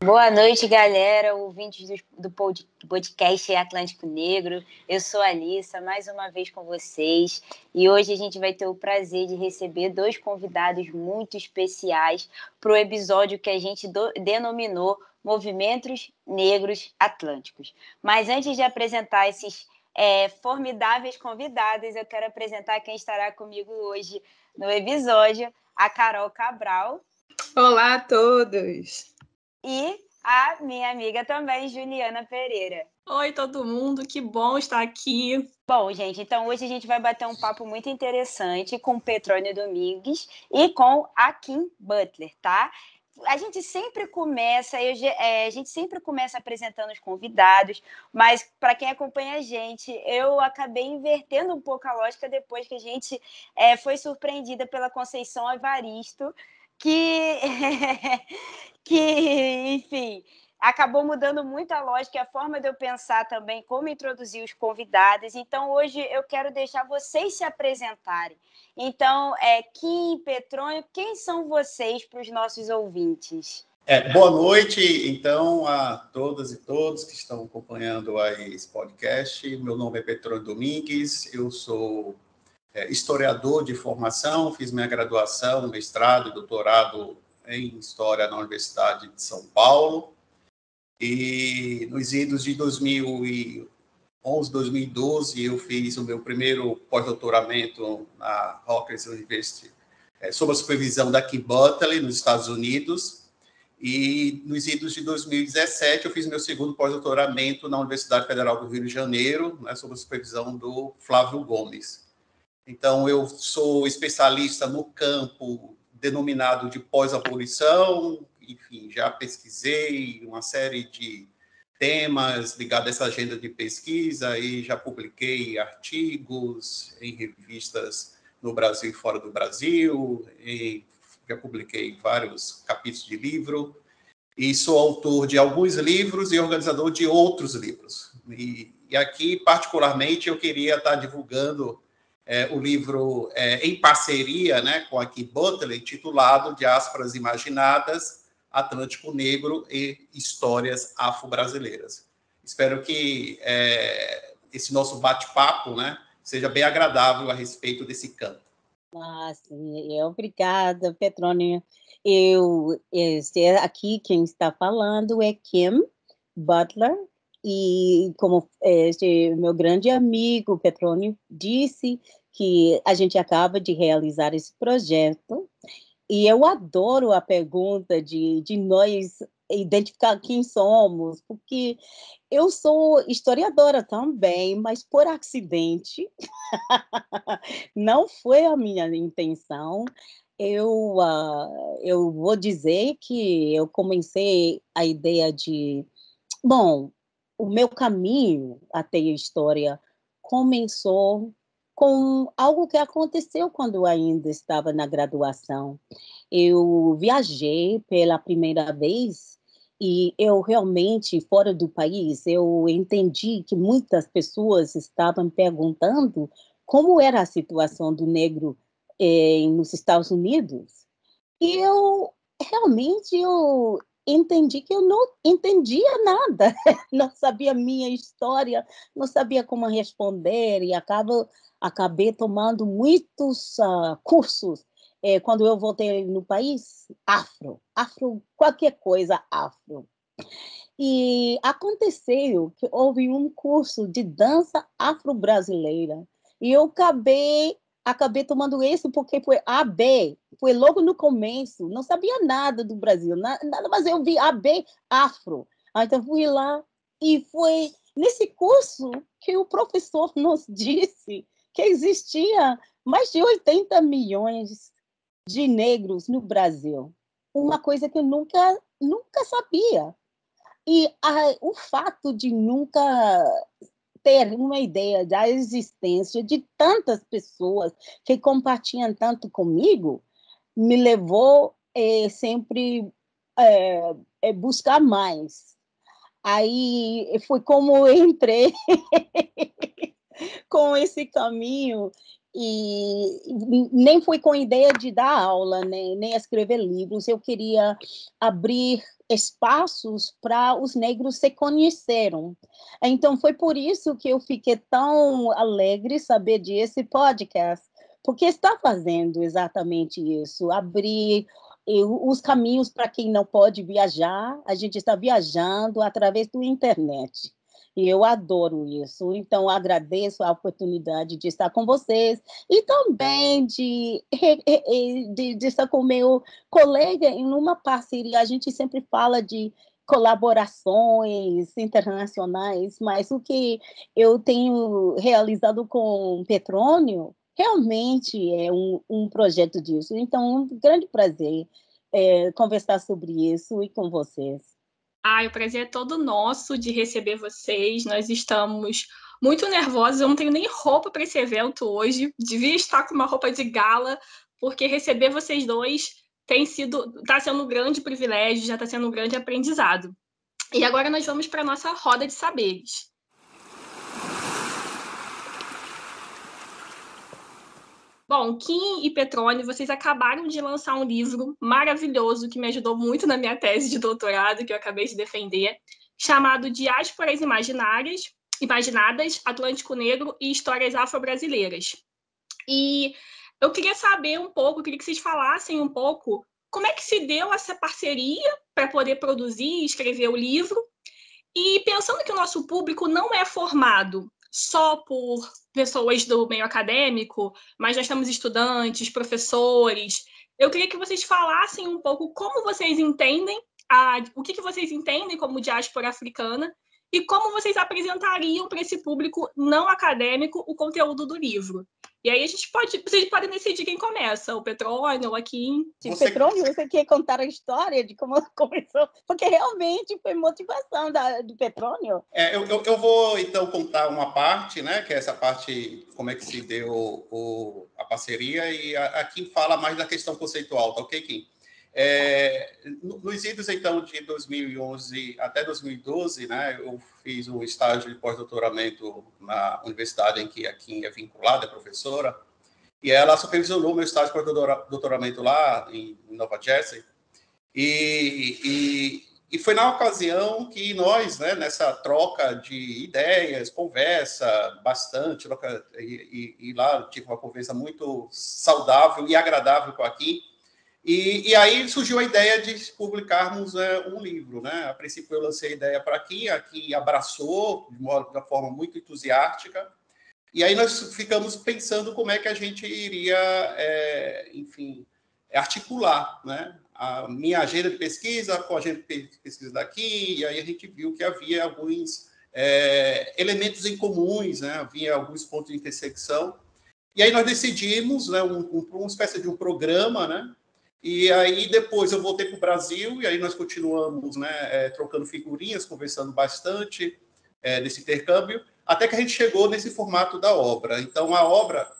Boa noite, galera, ouvintes do podcast Atlântico Negro. Eu sou a Alissa, mais uma vez com vocês. E hoje a gente vai ter o prazer de receber dois convidados muito especiais para o episódio que a gente denominou Movimentos Negros Atlânticos. Mas antes de apresentar esses formidáveis convidados, eu quero apresentar quem estará comigo hoje no episódio, a Carol Cabral. Olá a todos! E a minha amiga também, Juliana Pereira. Oi, todo mundo, que bom estar aqui. Bom, gente, então hoje a gente vai bater um papo muito interessante com Petrônio Domingues e com a Kim Butler, tá? A gente sempre começa apresentando os convidados, mas para quem acompanha a gente, eu acabei invertendo um pouco a lógica depois que a gente foi surpreendida pela Conceição Evaristo, enfim, acabou mudando muito a lógica e a forma de eu pensar também, como introduzir os convidados. Então, hoje eu quero deixar vocês se apresentarem. Então, Kim, Petrônio, quem são vocês para os nossos ouvintes? Boa noite, então, a todas e todos que estão acompanhando aí esse podcast. Meu nome é Petrônio Domingues, eu sou historiador de formação, fiz minha graduação, mestrado e doutorado em História na Universidade de São Paulo. E nos idos de 2011, 2012, eu fiz o meu primeiro pós-doutoramento na Rutgers University, sob a supervisão da Kim Butler, nos Estados Unidos. E nos idos de 2017, eu fiz meu segundo pós-doutoramento na Universidade Federal do Rio de Janeiro, sob a supervisão do Flávio Gomes. Então, eu sou especialista no campo denominado de pós-abolição, enfim, já pesquisei uma série de temas ligados a essa agenda de pesquisa e já publiquei artigos em revistas no Brasil e fora do Brasil, e já publiquei vários capítulos de livro, e sou autor de alguns livros e organizador de outros livros. E aqui, particularmente, eu queria estar divulgando o livro em parceria, com a Kim Butler, intitulado Diásporas Imaginadas, Atlântico Negro e Histórias Afro-Brasileiras. Espero que esse nosso bate-papo seja bem agradável a respeito desse campo. Sim, obrigada, Petrônio. Aqui quem está falando é Kim Butler, e como meu grande amigo Petrônio disse, que a gente acaba de realizar esse projeto, e eu adoro a pergunta de nós identificar quem somos, porque eu sou historiadora também, mas por acidente, não foi a minha intenção. Eu vou dizer que eu comecei a ideia de... Bom, o meu caminho até a história começou com algo que aconteceu quando eu ainda estava na graduação. Eu viajei pela primeira vez e eu realmente, fora do país, eu entendi que muitas pessoas estavam perguntando como era a situação do negro nos Estados Unidos. E eu entendi que eu não entendia nada, não sabia minha história, não sabia como responder, e acabei tomando muitos cursos. Quando eu voltei no país, qualquer coisa afro. E aconteceu que houve um curso de dança afro-brasileira, e eu acabei tomando esse porque foi AB, foi logo no começo, não sabia nada do Brasil, nada, mas eu vi AB afro. Então fui lá e foi nesse curso que o professor nos disse que existia mais de 80 milhões de negros no Brasil. Uma coisa que eu nunca sabia. E o fato de nunca ter uma ideia da existência de tantas pessoas que compartilham tanto comigo, me levou sempre buscar mais. Aí foi como eu entrei com esse caminho, e nem foi com a ideia de dar aula, nem escrever livros. Eu queria abrir espaços para os negros se conheceram. Então, foi por isso que eu fiquei tão alegre saber desse podcast, porque está fazendo exatamente isso, abrir os caminhos para quem não pode viajar, a gente está viajando através da internet. E eu adoro isso. Então, agradeço a oportunidade de estar com vocês e também de estar com o meu colega em uma parceria. A gente sempre fala de colaborações internacionais, mas o que eu tenho realizado com o Petrônio realmente é um projeto disso. Então, um grande prazer conversar sobre isso e com vocês. O prazer é todo nosso de receber vocês. Nós estamos muito nervosos. Eu não tenho nem roupa para esse evento hoje. Devia estar com uma roupa de gala, porque receber vocês dois está sendo um grande privilégio, já está sendo um grande aprendizado. E agora nós vamos para a nossa roda de saberes. Bom, Kim e Petrônio, vocês acabaram de lançar um livro maravilhoso que me ajudou muito na minha tese de doutorado, que eu acabei de defender, chamado Diásporas Imaginadas, Atlântico Negro e Histórias Afro-Brasileiras. E eu queria saber um pouco, queria que vocês falassem um pouco como é que se deu essa parceria para poder produzir e escrever o livro. E pensando que o nosso público não é formado só por pessoas do meio acadêmico, mas nós temos estudantes, professores. Eu queria que vocês falassem um pouco como vocês entendem, o que vocês entendem como diáspora africana e como vocês apresentariam para esse público não acadêmico o conteúdo do livro. E aí vocês podem decidir quem começa, o Petrônio ou a Kim. Petrônio, você quer contar a história de como começou? Porque realmente foi motivação do Petrônio. Eu vou, então, contar uma parte, né, que é essa parte, como é que se deu a parceria, e a Kim fala mais da questão conceitual, tá ok, Kim? Nos idos, então, de 2011 até 2012, né, eu fiz um estágio de pós-doutoramento na universidade em que a Kim é vinculada, é professora, e ela supervisionou meu estágio de pós-doutoramento lá em Nova Jersey, e foi na ocasião que nós, né, nessa troca de ideias, conversa bastante, e lá tive uma conversa muito saudável e agradável com a Kim. E aí surgiu a ideia de publicarmos um livro, né? A princípio eu lancei a ideia para aqui abraçou de uma forma muito entusiástica, e aí nós ficamos pensando como é que a gente iria, enfim, articular, né? A minha agenda de pesquisa com a agenda de pesquisa daqui, e aí a gente viu que havia alguns elementos em comuns, né? Havia alguns pontos de intersecção, e aí nós decidimos, né, uma espécie de um programa, né? E aí, depois, eu voltei para o Brasil, e aí nós continuamos, né, trocando figurinhas, conversando bastante nesse intercâmbio, até que a gente chegou nesse formato da obra. Então, a obra,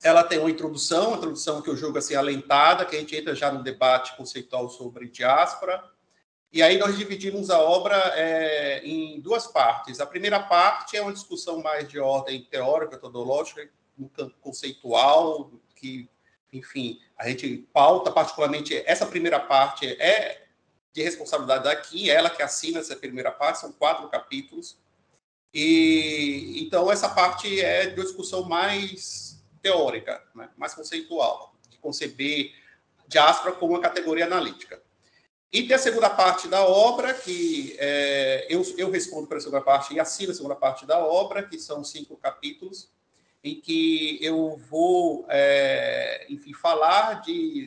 ela tem uma introdução que eu julgo assim, alentada, que a gente entra já no debate conceitual sobre diáspora, e aí nós dividimos a obra em duas partes. A primeira parte é uma discussão mais de ordem teórica, metodológica, no campo conceitual, que, enfim, a gente pauta particularmente essa primeira parte é de responsabilidade daqui, ela que assina essa primeira parte, são 4 capítulos, e então essa parte é de uma discussão mais teórica, né, mais conceitual, de conceber diáspora como uma categoria analítica. E tem a segunda parte da obra, que eu respondo para a segunda parte e assino a segunda parte da obra, que são 5 capítulos, em que eu vou, enfim, falar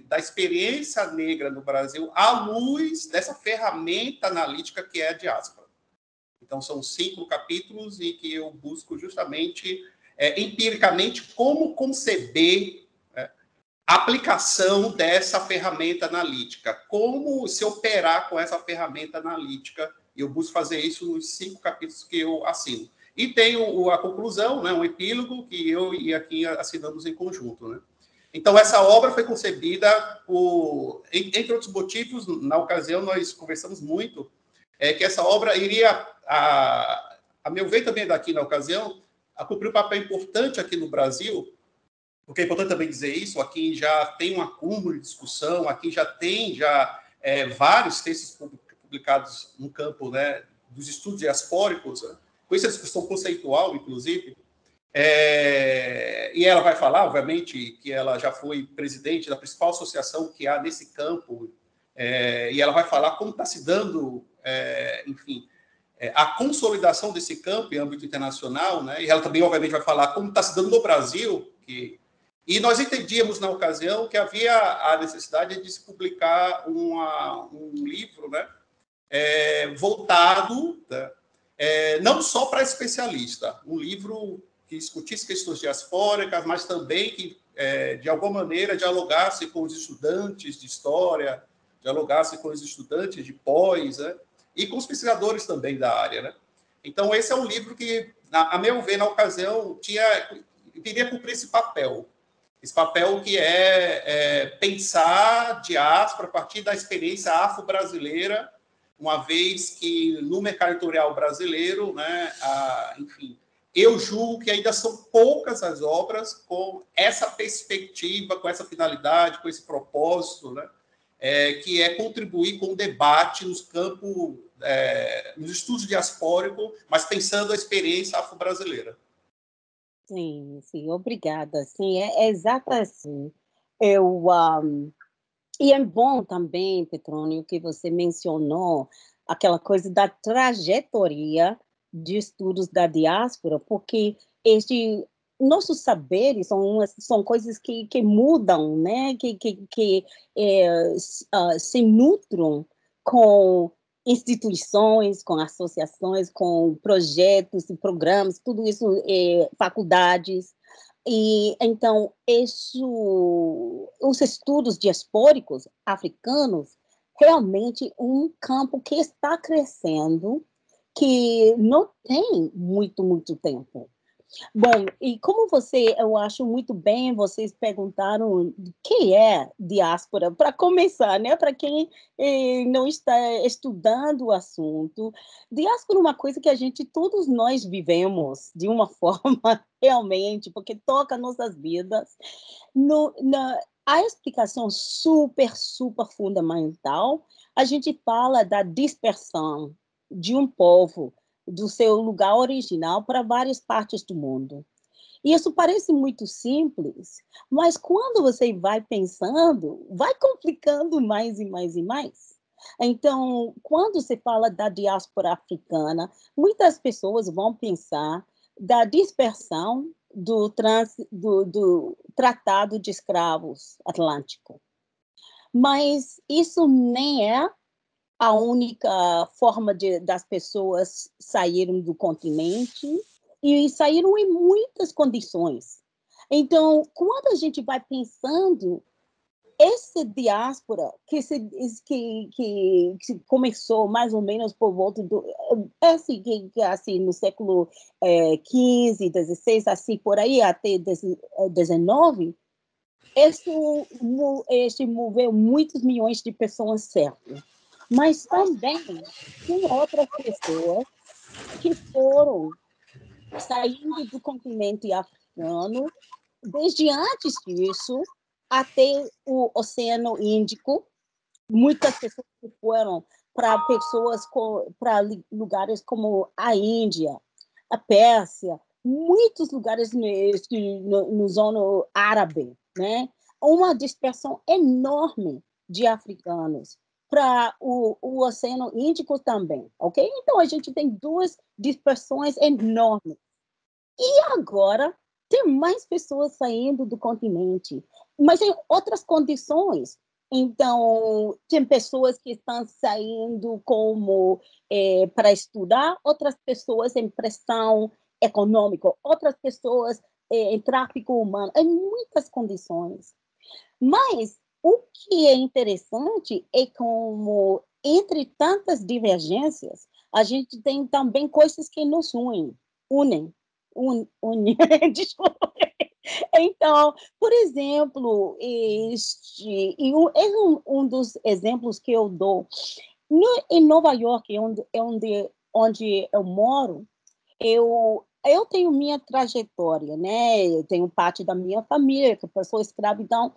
da experiência negra no Brasil à luz dessa ferramenta analítica que é a diáspora. Então, são 5 capítulos em que eu busco justamente, empiricamente, como conceber a aplicação dessa ferramenta analítica, como se operar com essa ferramenta analítica, e eu busco fazer isso nos 5 capítulos que eu assino. E tem a conclusão, né, um epílogo, que eu e a Kim assinamos em conjunto, né? Então, essa obra foi concebida entre outros motivos, na ocasião nós conversamos muito, que essa obra iria, a meu ver também daqui na ocasião, a cumprir um papel importante aqui no Brasil, porque é importante também dizer isso, aqui já tem um acúmulo de discussão, aqui já tem vários textos publicados no campo, né, dos estudos diaspóricos, né, com essa discussão conceitual, inclusive. E ela vai falar, obviamente, que ela já foi presidente da principal associação que há nesse campo, e ela vai falar como está se dando, enfim, a consolidação desse campo em âmbito internacional, né? E ela também, obviamente, vai falar como está se dando no Brasil, e nós entendíamos, na ocasião, que havia a necessidade de se publicar um livro, né? Voltado, né? Não só para especialista, um livro que discutisse questões diaspóricas, mas também que, de alguma maneira, dialogasse com os estudantes de história, dialogasse com os estudantes de pós, né? E com os pesquisadores também da área, né? Então, esse é um livro que, a meu ver, na ocasião, viria cumprir esse papel que é pensar diáspora a partir da experiência afro-brasileira, uma vez que no mercado editorial brasileiro, né, enfim, eu julgo que ainda são poucas as obras com essa perspectiva, com essa finalidade, com esse propósito, né, que é contribuir com o debate nos campos, nos estudos diaspóricos, mas pensando a experiência afro-brasileira. Sim, sim, obrigada. Sim, é exato assim. Eu, e é bom também, Petrônio, que você mencionou aquela coisa da trajetória de estudos da diáspora, porque nossos saberes são coisas que mudam, né? que se nutram com instituições, com associações, com projetos e programas, tudo isso, faculdades. E, então, os estudos diaspóricos africanos, realmente um campo que está crescendo, que não tem muito tempo. Bom, e como eu acho muito bem, vocês perguntaram o que é diáspora, para começar, né? Para quem não está estudando o assunto, diáspora é uma coisa que todos nós vivemos de uma forma realmente, porque toca nossas vidas. A explicação super fundamental, a gente fala da dispersão de um povo do seu lugar original para várias partes do mundo. E isso parece muito simples, mas quando você vai pensando, vai complicando mais e mais e mais. Então, quando se fala da diáspora africana, muitas pessoas vão pensar da dispersão do Tratado de Escravos Atlântico. Mas isso nem é a única forma das pessoas saírem do continente, e saíram em muitas condições. Então, quando a gente vai pensando, essa diáspora que começou mais ou menos por volta assim, no século XV, XVI, assim, por aí até XIX, esse moveu muitos milhões de pessoas, certo? Mas também tem outras pessoas que foram saindo do continente africano desde antes disso até o Oceano Índico. Muitas pessoas que foram para lugares como a Índia, a Pérsia, muitos lugares no zona árabe, né? Uma dispersão enorme de africanos para o Oceano Índico também, ok? Então, a gente tem duas dispersões enormes. E agora, tem mais pessoas saindo do continente, mas em outras condições. Então, tem pessoas que estão saindo para estudar, outras pessoas em pressão econômica, outras pessoas em tráfico humano, em muitas condições. Mas o que é interessante é como, entre tantas divergências, a gente tem também coisas que nos unem. Desculpa. Então, por exemplo, um dos exemplos que eu dou, em Nova York, onde eu moro, eu tenho minha trajetória, né? Eu tenho parte da minha família que passou escravidão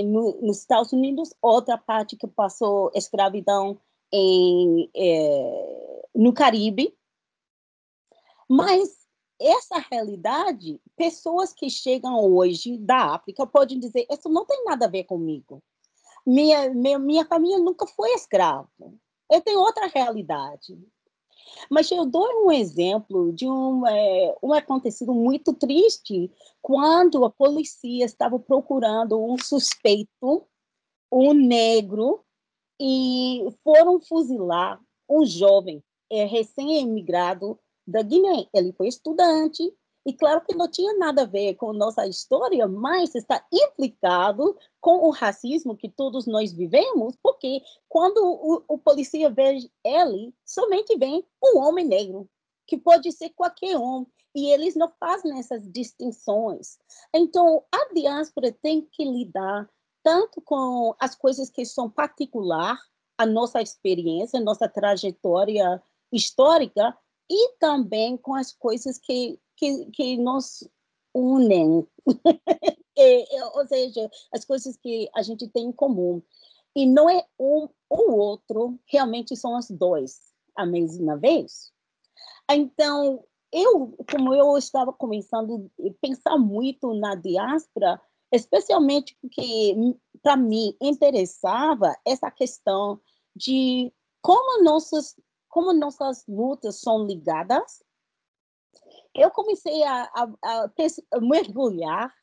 nos Estados Unidos, outra parte que passou escravidão no Caribe, mas essa realidade, pessoas que chegam hoje da África podem dizer, isso não tem nada a ver comigo. Minha família nunca foi escrava. Eu tenho outra realidade. Mas eu dou um exemplo de um acontecido muito triste, quando a polícia estava procurando um suspeito, um negro, e foram fuzilar um jovem recém-emigrado da Guiné. Ele foi estudante, e claro que não tinha nada a ver com nossa história, mas está implicado com o racismo que todos nós vivemos, porque quando o polícia vê ele, somente vê um homem negro, que pode ser qualquer um, e eles não fazem essas distinções. Então, a diáspora tem que lidar tanto com as coisas que são particulares, a nossa experiência, a nossa trajetória histórica, e também com as coisas que nos unem, ou seja, as coisas que a gente tem em comum. E não é um ou outro, realmente são os dois, a mesma vez. Então, como eu estava começando a pensar muito na diáspora, especialmente porque, para mim, interessava essa questão de como nossas lutas são ligadas. Eu comecei a mergulhar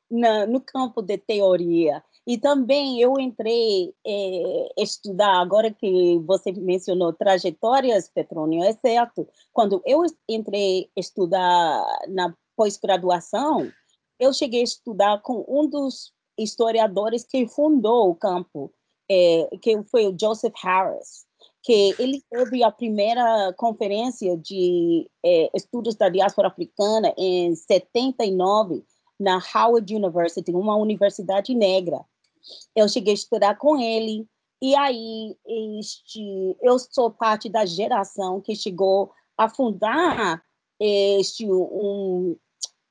no campo de teoria. E também eu entrei a estudar, agora que você mencionou trajetórias, Petrônio, é certo. Quando eu entrei a estudar na pós-graduação, eu cheguei a estudar com um dos historiadores que fundou o campo, que foi o Joseph Harris, que ele teve a primeira conferência de estudos da diáspora africana em 79, na Howard University, uma universidade negra. Eu cheguei a estudar com ele, e aí eu sou parte da geração que chegou a fundar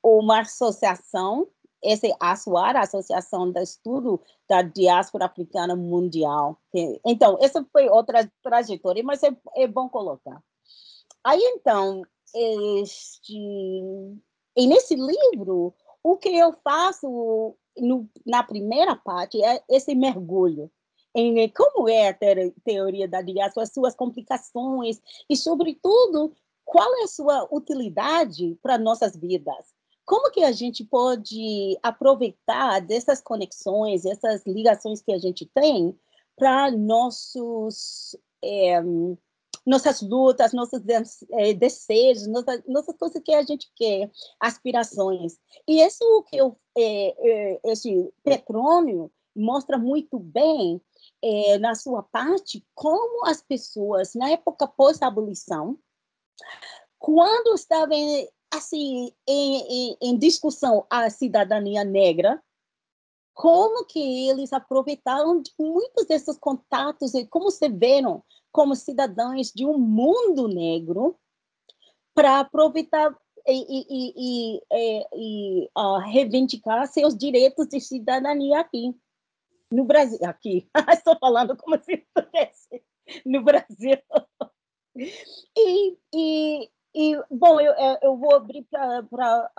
uma associação, a ASUAR, a Associação de Estudo da Diáspora Africana Mundial. Então, essa foi outra trajetória, mas é bom colocar. Aí, então, e nesse livro, o que eu faço na primeira parte é esse mergulho em como é a teoria da diáspora, suas complicações e, sobretudo, qual é a sua utilidade para nossas vidas. Como que a gente pode aproveitar dessas conexões, essas ligações que a gente tem para nossas lutas, nossos desejos, nossas coisas que a gente quer, aspirações. E isso que esse Petrônio mostra muito bem na sua parte como as pessoas, na época pós-abolição, quando estavam assim, em discussão a cidadania negra, como que eles aproveitaram de muitos desses contatos e como se viram como cidadãos de um mundo negro para aproveitar e reivindicar seus direitos de cidadania aqui no Brasil. Aqui, estou falando como se estivesse no Brasil. Bom, eu vou abrir para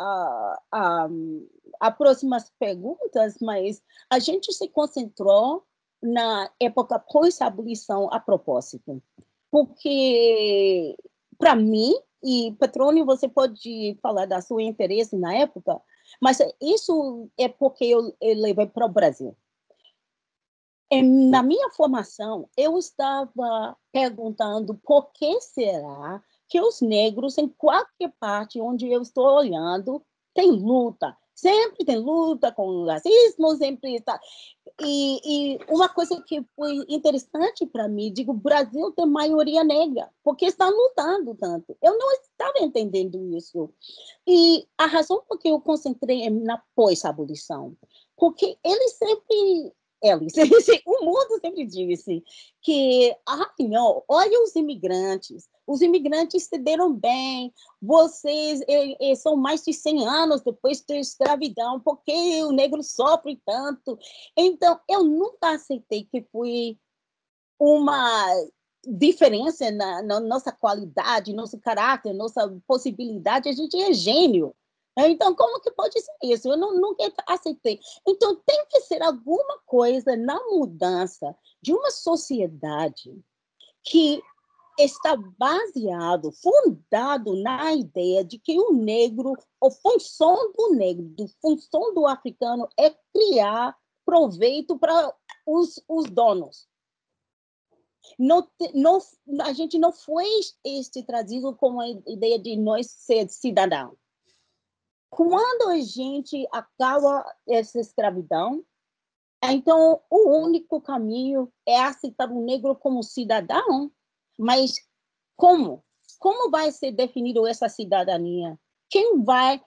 as próximas perguntas, mas a gente se concentrou na época pós-abolição a propósito, porque, para mim, e Petrônio, você pode falar da seu interesse na época, mas isso é porque eu levei para o Brasil. Na minha formação, eu estava perguntando por que será que os negros, em qualquer parte onde eu estou olhando, tem luta. Sempre tem luta com o racismo, sempre está. E uma coisa que foi interessante para mim, digo, o Brasil tem maioria negra, porque está lutando tanto. Eu não estava entendendo isso. E a razão por que eu concentrei é na pós-abolição, porque o mundo sempre disse que, não, olha os imigrantes se deram bem, vocês são mais de 100 anos depois da escravidão, porque o negro sofre tanto. Então, eu nunca aceitei que foi uma diferença na nossa qualidade, nosso caráter, nossa possibilidade, a gente é gênio. Então, como que pode ser isso? Eu nunca aceitei. Então, tem que ser alguma coisa na mudança de uma sociedade que está baseado, fundado na ideia de que o negro, a função do negro, a função do africano é criar proveito para os donos. A gente não foi trazido com a ideia de nós ser cidadão. Quando a gente acaba essa escravidão, então o único caminho é aceitar o negro como cidadão. Mas como? Como vai ser definido essa cidadania? Quem vai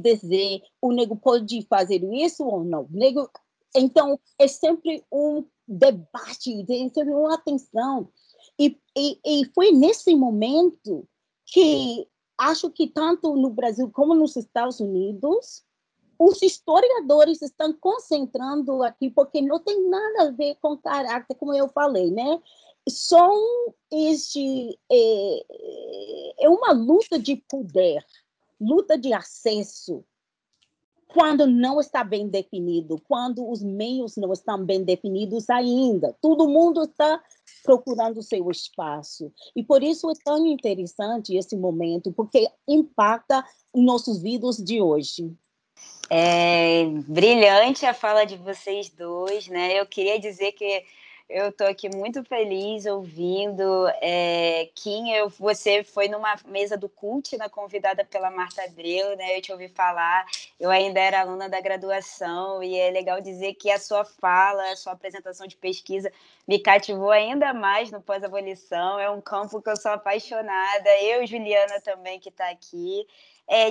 dizer o negro pode fazer isso ou não? Negro, então, é sempre um debate, é sempre uma tensão. E foi nesse momento que acho que tanto no Brasil como nos Estados Unidos, os historiadores estão concentrando aqui, porque não tem nada a ver com caráter, como eu falei, né? É uma luta de poder, luta de acesso, quando não está bem definido, quando os meios não estão bem definidos ainda. Todo mundo está procurando o seu espaço. E por isso é tão interessante esse momento, porque impacta nossos vidas de hoje. É brilhante a fala de vocês dois, né? Eu queria dizer que eu estou aqui muito feliz ouvindo. Kim, você foi numa mesa do CUT, convidada pela Marta Abreu, né? Eu te ouvi falar, eu ainda era aluna da graduação, e é legal dizer que a sua fala, a sua apresentação de pesquisa me cativou ainda mais no pós-abolição. É um campo que eu sou apaixonada, eu, Juliana também, que está aqui.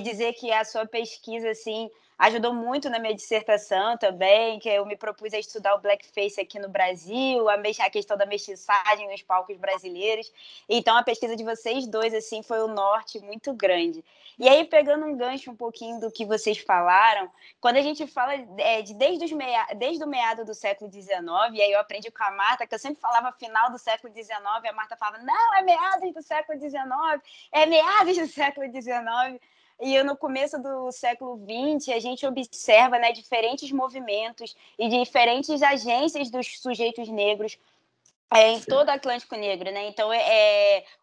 Dizer que a sua pesquisa, assim, ajudou muito na minha dissertação também, que eu me propus a estudar o blackface aqui no Brasil, a questão da mestiçagem nos palcos brasileiros. Então, a pesquisa de vocês dois, assim, foi um norte muito grande. E aí, pegando um gancho um pouquinho do que vocês falaram, quando a gente fala desde o meado do século XIX, e aí eu aprendi com a Marta, que eu sempre falava final do século XIX, a Marta falava, não, é meados do século XIX, é meados do século XIX. E no começo do século XX, a gente observa, né, diferentes movimentos e diferentes agências dos sujeitos negros em todo o Atlântico Negro, né? Então,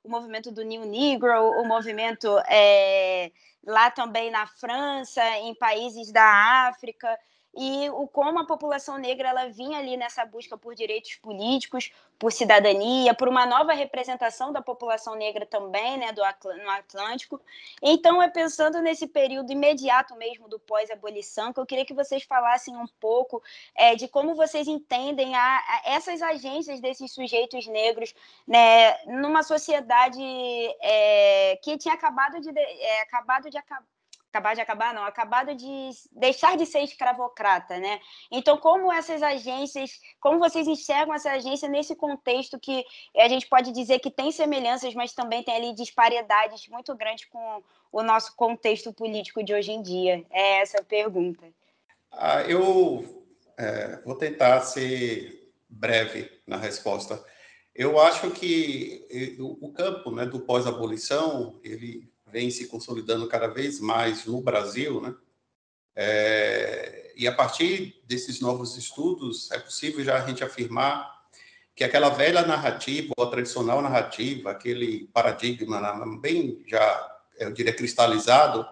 o movimento do New Negro, o movimento lá também na França, em países da África, e como a população negra ela vinha ali nessa busca por direitos políticos, por cidadania, por uma nova representação da população negra também, né, no Atlântico. Então, pensando nesse período imediato mesmo do pós-abolição, que eu queria que vocês falassem um pouco de como vocês entendem essas agências desses sujeitos negros, né, numa sociedade que tinha acabado de deixar de ser escravocrata, né? Então, como vocês enxergam essa agência nesse contexto que a gente pode dizer que tem semelhanças, mas também tem ali disparidades muito grandes com o nosso contexto político de hoje em dia? É essa a pergunta. Eu vou tentar ser breve na resposta. Eu acho que o campo, né, do pós-abolição, ele vem se consolidando cada vez mais no Brasil, né? E a partir desses novos estudos, é possível já a gente afirmar que aquela velha narrativa, ou a tradicional narrativa, aquele paradigma bem já, eu diria, cristalizado,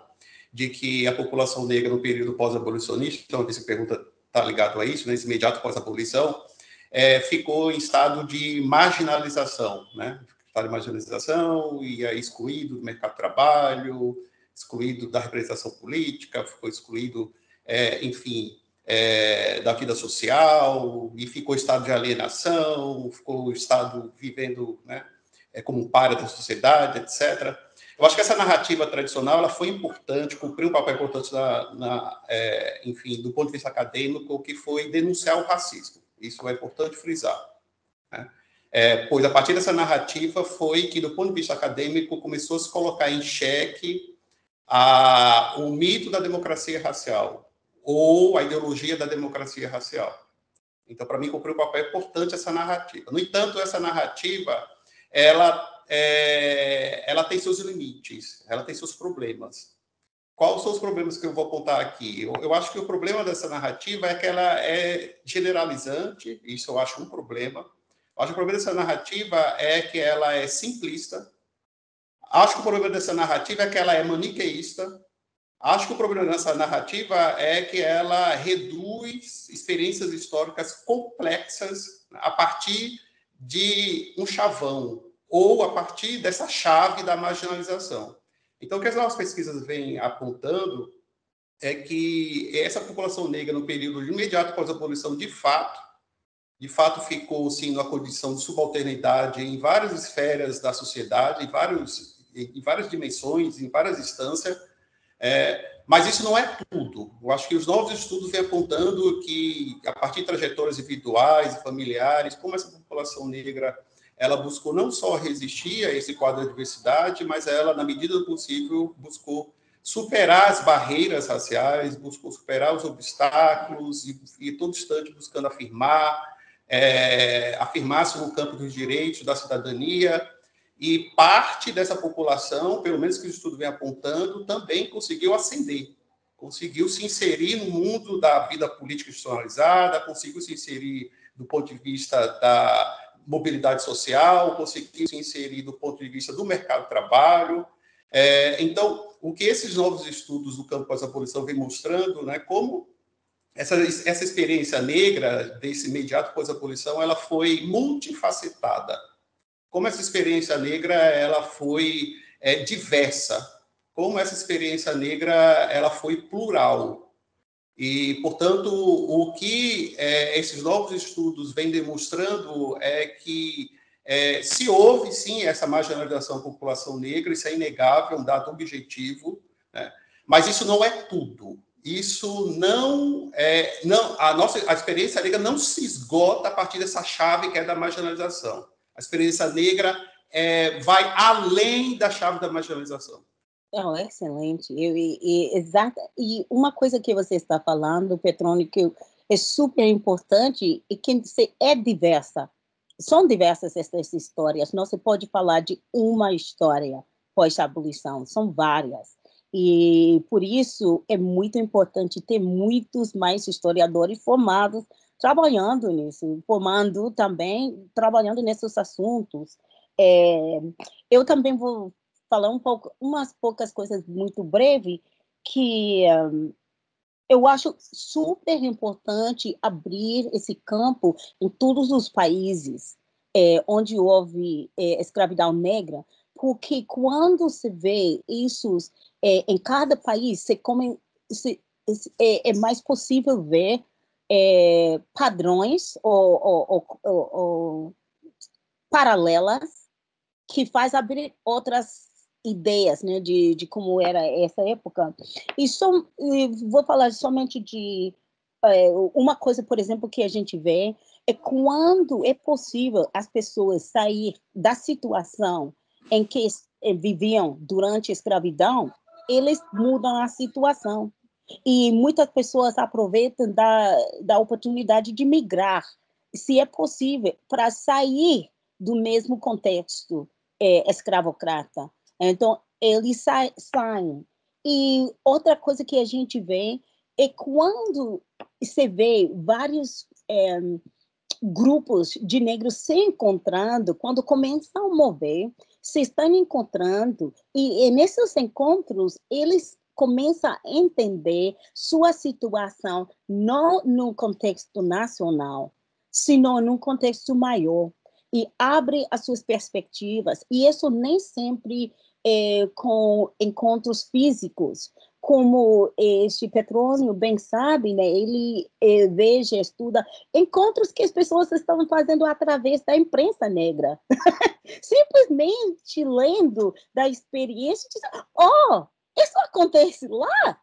de que a população negra no período pós-abolicionista, então essa pergunta está ligado a isso, nesse imediato pós-abolição, ficou em estado de marginalização, né? Estado de marginalização, e aí excluído do mercado de trabalho, excluído da representação política, ficou excluído, enfim, da vida social, e ficou em estado de alienação, ficou em estado vivendo, né, como um pária da sociedade, etc. Eu acho que essa narrativa tradicional ela foi importante, cumpriu um papel importante enfim, do ponto de vista acadêmico, que foi denunciar o racismo. Isso é importante frisar, né? Pois a partir dessa narrativa foi que, do ponto de vista acadêmico, começou a se colocar em xeque o mito da democracia racial ou a ideologia da democracia racial. Então, para mim, cumpriu um papel importante essa narrativa. No entanto, essa narrativa ela tem seus limites, ela tem seus problemas. Quais são os problemas que eu vou apontar aqui? Eu acho que o problema dessa narrativa é que ela é generalizante, isso eu acho um problema. Eu acho que o problema dessa narrativa é que ela é simplista. Acho que o problema dessa narrativa é que ela é maniqueísta. Acho que o problema dessa narrativa é que ela reduz experiências históricas complexas a partir de um chavão, ou a partir dessa chave da marginalização. Então, o que as nossas pesquisas vêm apontando é que essa população negra, no período imediato após a abolição, de fato ficou, sim, numa condição de subalternidade em várias esferas da sociedade, em várias dimensões, em várias instâncias, mas isso não é tudo. Eu acho que os novos estudos vêm apontando que, a partir de trajetórias individuais e familiares, como essa população negra ela buscou não só resistir a esse quadro de diversidade, mas ela, na medida do possível, buscou superar as barreiras raciais, buscou superar os obstáculos e todo instante buscando afirmar-se no campo dos direitos, da cidadania, e parte dessa população, pelo menos que o estudo vem apontando, também conseguiu ascender, conseguiu se inserir no mundo da vida política institucionalizada, conseguiu se inserir do ponto de vista da mobilidade social, conseguiu se inserir do ponto de vista do mercado de trabalho. Então, o que esses novos estudos do campo pós-abolição vêm mostrando, né, como essa experiência negra, desse imediato pós-abolição, ela foi multifacetada. Como essa experiência negra ela foi diversa, como essa experiência negra ela foi plural. E, portanto, o que esses novos estudos vêm demonstrando é que se houve, sim, essa marginalização da população negra, isso é inegável, é um dado objetivo, né? Mas isso não é tudo. Isso a experiência negra não se esgota a partir dessa chave que é da marginalização. A experiência negra vai além da chave da marginalização. Oh, excelente. E uma coisa que você está falando, Petrônio, que é super importante e que é diversa. São diversas essas histórias. Não se pode falar de uma história pós-abolição, são várias. E por isso é muito importante ter muitos mais historiadores formados trabalhando nisso, trabalhando nesses assuntos. Eu também vou falar umas poucas coisas muito breves que eu acho super importante abrir esse campo em todos os países onde houve escravidão negra, porque quando se vê isso em cada país, é mais possível ver padrões ou paralelas que faz abrir outras ideias, né, de como era essa época. E vou falar somente de uma coisa, por exemplo, que a gente vê é quando é possível as pessoas sair da situação em que viviam durante a escravidão, eles mudam a situação. E muitas pessoas aproveitam da oportunidade de migrar, se é possível, para sair do mesmo contexto escravocrata. Então, eles saem. E outra coisa que a gente vê é quando você vê vários grupos de negros se encontrando, quando começam a mover, se estão encontrando, e nesses encontros, eles começam a entender sua situação, não no contexto nacional, senão num contexto maior, e abre as suas perspectivas, e isso nem sempre com encontros físicos, como este Petrônio bem sabe, né? Ele veja, estuda encontros que as pessoas estão fazendo através da imprensa negra. Simplesmente lendo da experiência, isso acontece lá?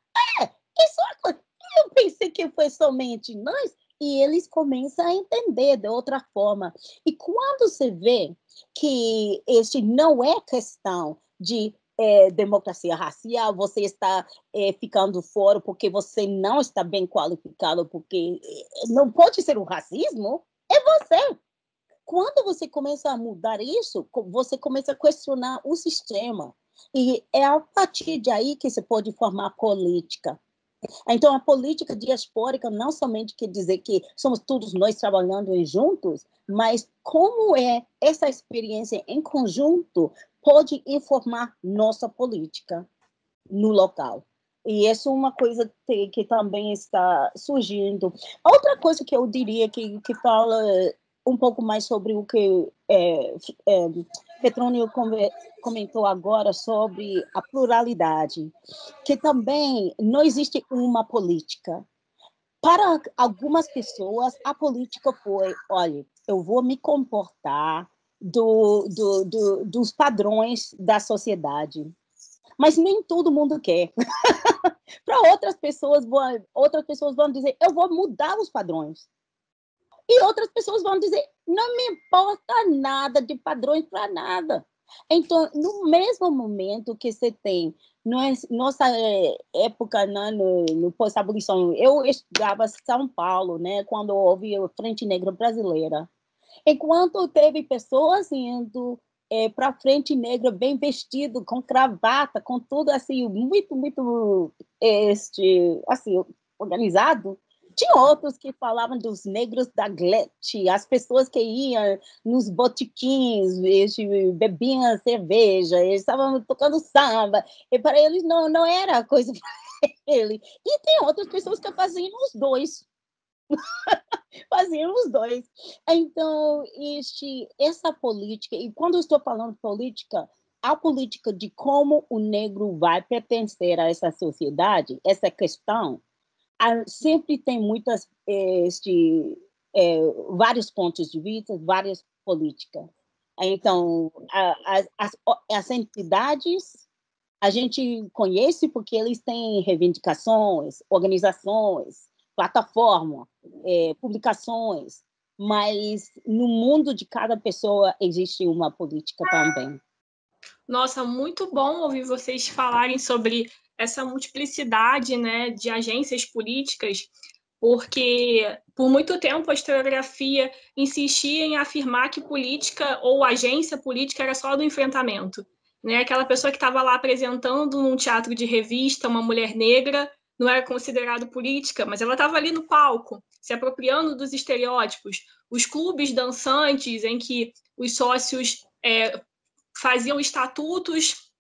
Isso acontece. Eu pensei que foi somente nós, e eles começam a entender de outra forma. E quando você vê que este não é questão de democracia racial, você está ficando fora porque você não está bem qualificado, porque não pode ser o racismo, é você. quando você começa a mudar isso, você começa a questionar o sistema. E é a partir daí que você pode formar política. Então, a política diaspórica não somente quer dizer que somos todos nós trabalhando juntos, mas como é essa experiência em conjunto pode informar nossa política no local. E isso é uma coisa que também está surgindo. Outra coisa que eu diria que fala um pouco mais sobre o que Petrônio comentou agora sobre a pluralidade, que também não existe uma política. Para algumas pessoas, a política foi, olha, eu vou me comportar dos padrões da sociedade. Mas nem todo mundo quer. Para outras pessoas vão dizer, eu vou mudar os padrões. E outras pessoas vão dizer, não me importa nada de padrões para nada. Então, no mesmo momento que você tem, nossa época, né, no pós-abolição, eu estudava São Paulo, né, quando houve a Frente Negra Brasileira. Enquanto teve pessoas indo para a Frente Negra bem vestido, com gravata, com tudo assim, muito assim, organizado, tinha outros que falavam dos negros da Glete, as pessoas que iam nos botiquins, bebiam cerveja, eles estavam tocando samba, e para eles não era coisa para ele. E tem outras pessoas que faziam os dois. Faziam os dois. Então, essa política, e quando eu estou falando política, a política de como o negro vai pertencer a essa sociedade, essa questão, sempre tem vários pontos de vista, várias políticas. Então, as entidades a gente conhece porque eles têm reivindicações, organizações, plataforma, publicações, mas no mundo de cada pessoa existe uma política também. Nossa, muito bom ouvir vocês falarem sobre essa multiplicidade, né, de agências políticas, porque por muito tempo a historiografia insistia em afirmar que política ou agência política era só do enfrentamento, né? Aquela pessoa que estava lá apresentando num teatro de revista, uma mulher negra, não era considerado política, mas ela estava ali no palco, se apropriando dos estereótipos. Os clubes dançantes em que os sócios faziam estatutos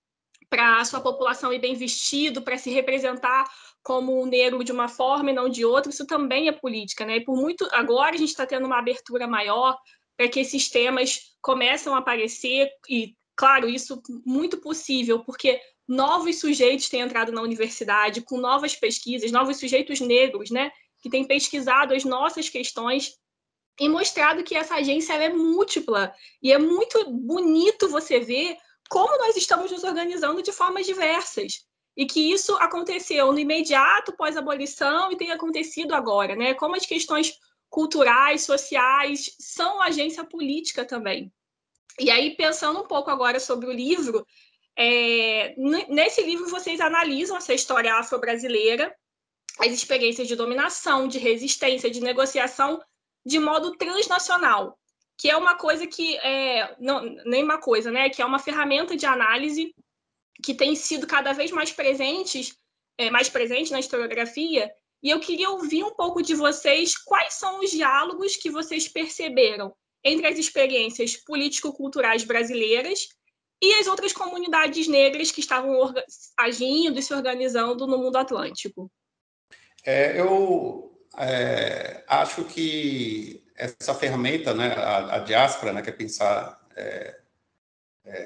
para a sua população ir bem vestido, para se representar como um negro de uma forma e não de outra, isso também é política, né? E por muito agora a gente está tendo uma abertura maior para que esses temas começam a aparecer e, claro, isso muito possível, porque novos sujeitos têm entrado na universidade com novas pesquisas, novos sujeitos negros, né? Que têm pesquisado as nossas questões e mostrado que essa agência é múltipla. E é muito bonito você ver como nós estamos nos organizando de formas diversas. E que isso aconteceu no imediato pós-abolição e tem acontecido agora, né? Como as questões culturais, sociais, são agência política também. E aí, pensando um pouco agora sobre o livro, nesse livro vocês analisam essa história afro-brasileira, as experiências de dominação, de resistência, de negociação, de modo transnacional, que é uma coisa que nem uma coisa, né? Que é uma ferramenta de análise que tem sido cada vez mais presente na historiografia. E eu queria ouvir um pouco de vocês quais são os diálogos que vocês perceberam entre as experiências político-culturais brasileiras e as outras comunidades negras que estavam agindo e se organizando no mundo atlântico. Eu acho que essa ferramenta, né, a diáspora, né, que é pensar,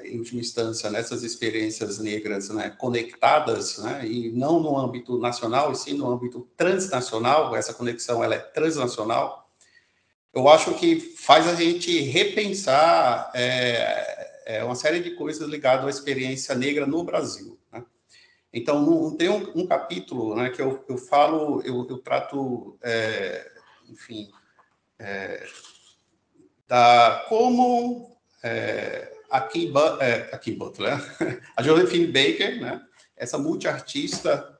em última instância, nessas experiências negras, né, conectadas, né, e não no âmbito nacional, e sim no âmbito transnacional, essa conexão ela é transnacional, eu acho que faz a gente repensar uma série de coisas ligadas à experiência negra no Brasil, né? Então, tem um capítulo, né, que eu falo, eu trato, enfim, da como a Kim Butler, a Josephine Baker, né, essa multiartista,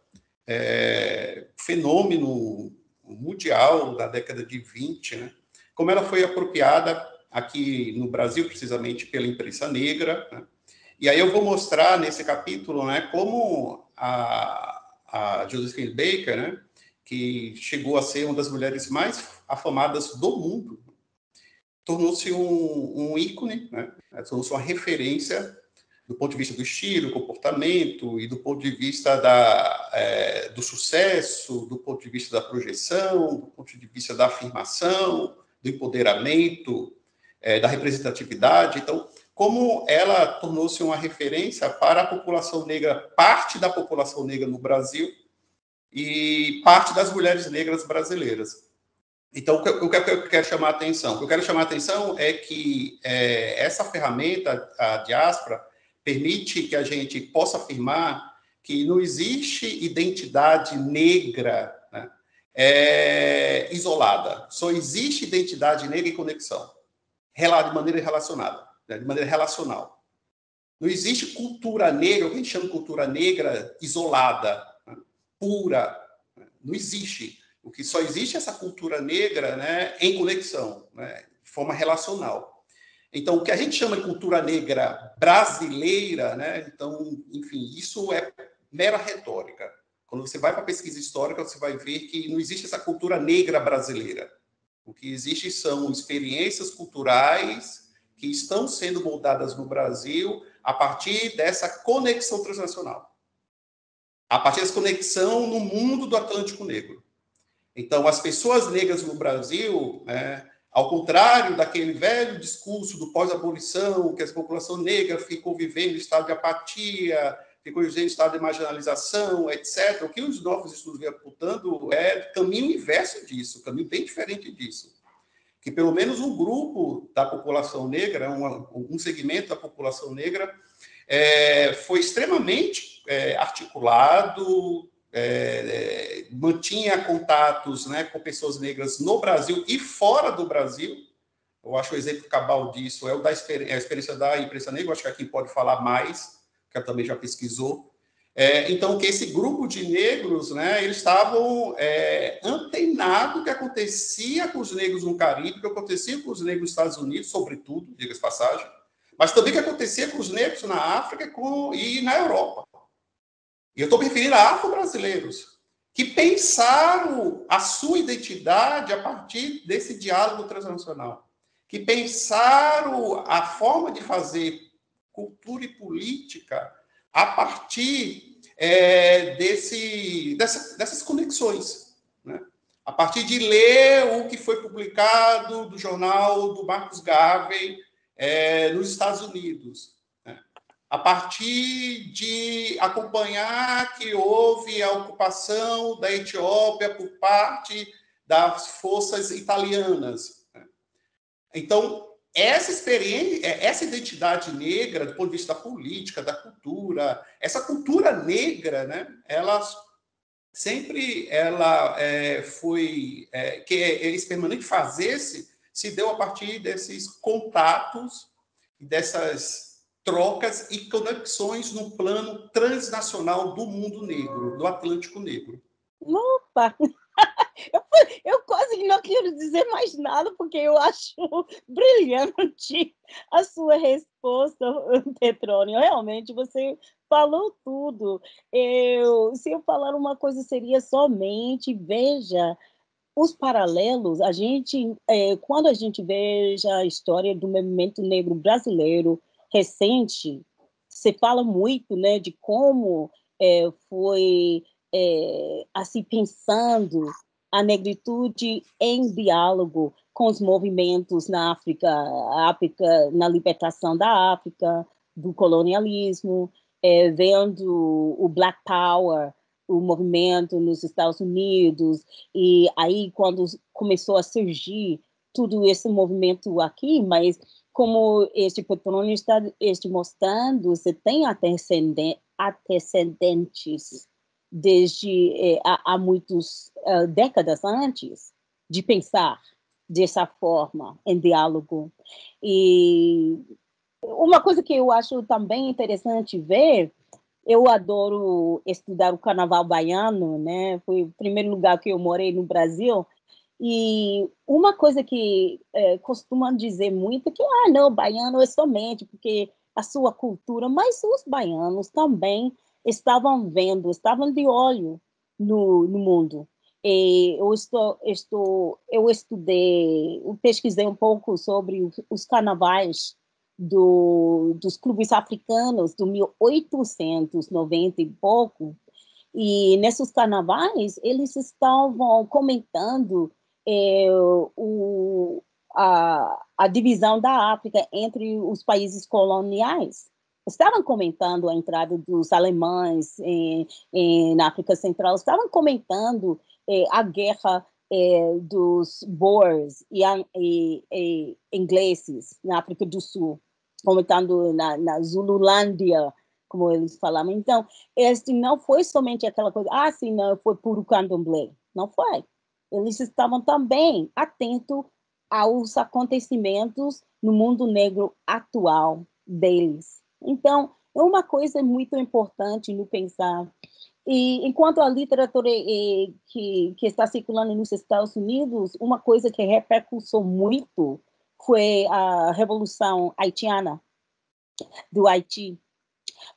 fenômeno mundial da década de 20, né, como ela foi apropriada aqui no Brasil, precisamente pela imprensa negra, né? E aí eu vou mostrar nesse capítulo, né, como a Josephine Baker, né, que chegou a ser uma das mulheres mais afamadas do mundo, tornou-se um ícone, né, tornou-se uma referência do ponto de vista do estilo, comportamento e do ponto de vista do sucesso, do ponto de vista da projeção, do ponto de vista da afirmação, do empoderamento, da representatividade. Então, como ela tornou-se uma referência para a população negra, parte da população negra no Brasil e parte das mulheres negras brasileiras. Então, o que eu quero chamar a atenção? O que eu quero chamar a atenção é que essa ferramenta, a diáspora, permite que a gente possa afirmar que não existe identidade negra, né, isolada. Só existe identidade negra em conexão, de maneira relacionada, né, de maneira relacional. Não existe cultura negra, o que a gente chama de cultura negra isolada, né, pura. Não existe. O que só existe é essa cultura negra, né, em conexão, né, de forma relacional. Então, o que a gente chama de cultura negra brasileira, né, então, enfim, isso é mera retórica. Quando você vai para a pesquisa histórica, você vai ver que não existe essa cultura negra brasileira. O que existe são experiências culturais que estão sendo moldadas no Brasil a partir dessa conexão transnacional, a partir dessa conexão no mundo do Atlântico Negro. Então, as pessoas negras no Brasil, né, ao contrário daquele velho discurso do pós-abolição, que a população negra ficou vivendo em estado de apatia, ficou vivendo em estado de marginalização, etc. O que os novos estudos vêm apontando é caminho inverso disso, caminho bem diferente disso. Que pelo menos um grupo da população negra, um segmento da população negra, foi extremamente articulado, mantinha contatos, né, com pessoas negras no Brasil e fora do Brasil. Eu acho o exemplo cabal disso é a experiência da imprensa negra, eu acho que aqui pode falar mais, que ela também já pesquisou. Então, que esse grupo de negros, né, eles estavam antenados do que acontecia com os negros no Caribe, o que acontecia com os negros nos Estados Unidos, sobretudo, diga-se passagem, mas também o que acontecia com os negros na África e na Europa. E eu estou me referindo a afro-brasileiros, que pensaram a sua identidade a partir desse diálogo transnacional, que pensaram a forma de fazer cultura e política a partir dessas conexões, né? A partir de ler o que foi publicado do jornal do Marcus Garvey nos Estados Unidos, a partir de acompanhar que houve a ocupação da Etiópia por parte das forças italianas. Então, essa experiência, essa identidade negra, do ponto de vista da política, da cultura, essa cultura negra, né, ela sempre foi que esse permanente fazer se deu a partir desses contatos e dessas trocas e conexões no plano transnacional do mundo negro, do Atlântico Negro. Opa! Eu quase não quero dizer mais nada, porque eu acho brilhante a sua resposta, Petrônio. Realmente, você falou tudo. Se eu falar uma coisa, seria somente, veja, os paralelos. Quando a gente veja a história do movimento negro brasileiro recente, se fala muito, né, de como foi assim pensando a negritude em diálogo com os movimentos na África, na libertação da África, do colonialismo, vendo o Black Power, o movimento nos Estados Unidos, e aí quando começou a surgir todo esse movimento aqui, mas como este Petrônio está mostrando, você tem antecedentes desde há muitas décadas antes de pensar dessa forma, em diálogo. E uma coisa que eu acho também interessante ver, eu adoro estudar o carnaval baiano, né? Foi o primeiro lugar que eu morei no Brasil, E uma coisa que costumam dizer muito é que, não, baiano é somente porque a sua cultura, mas os baianos também estavam vendo, estavam de olho no mundo. E eu estudei, eu pesquisei um pouco sobre os carnavais dos clubes africanos do 1890 e pouco, e nesses carnavais eles estavam comentando a divisão da África entre os países coloniais. Estavam comentando a entrada dos alemães na África Central, estavam comentando a guerra dos Boers e ingleses na África do Sul, comentando na Zululândia, como eles falavam. Então, não foi somente aquela coisa, sim, não, foi puro candomblé. Não foi. Eles estavam também atentos aos acontecimentos no mundo negro atual deles. Então, é uma coisa muito importante no pensar. E enquanto a literatura que está circulando nos Estados Unidos, uma coisa que repercutiu muito foi a Revolução Haitiana, do Haiti,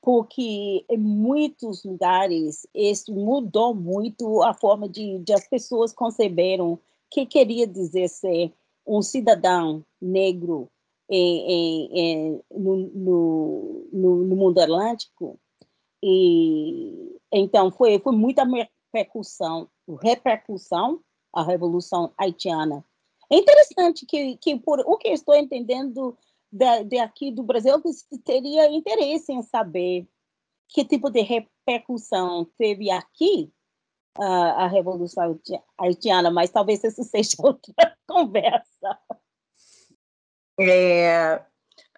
porque em muitos lugares isso mudou muito a forma de as pessoas conceberam o que queria dizer ser um cidadão negro no mundo atlântico. E então foi muita repercussão a Revolução Haitiana. É interessante que por o que estou entendendo de aqui do Brasil, eu teria interesse em saber que tipo de repercussão teve aqui a Revolução Haitiana, mas talvez isso seja outra conversa.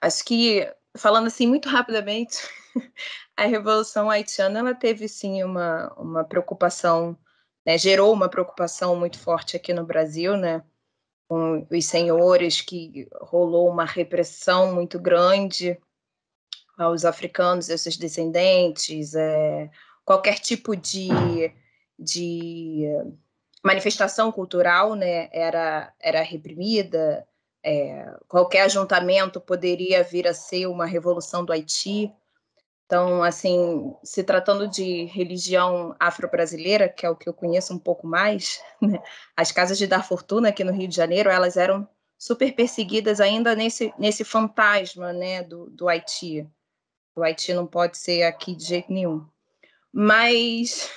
Acho que, falando assim muito rapidamente, a Revolução Haitiana ela teve sim uma preocupação, né, gerou uma preocupação muito forte aqui no Brasil, né, com os senhores, que rolou uma repressão muito grande aos africanos e seus descendentes, qualquer tipo de manifestação cultural, né, era reprimida, qualquer ajuntamento poderia vir a ser uma revolução do Haiti. Então, assim, se tratando de religião afro-brasileira, que é o que eu conheço um pouco mais, né, as casas de dar fortuna aqui no Rio de Janeiro, elas eram super perseguidas ainda nesse fantasma, né, do Haiti. O Haiti não pode ser aqui de jeito nenhum. Mas,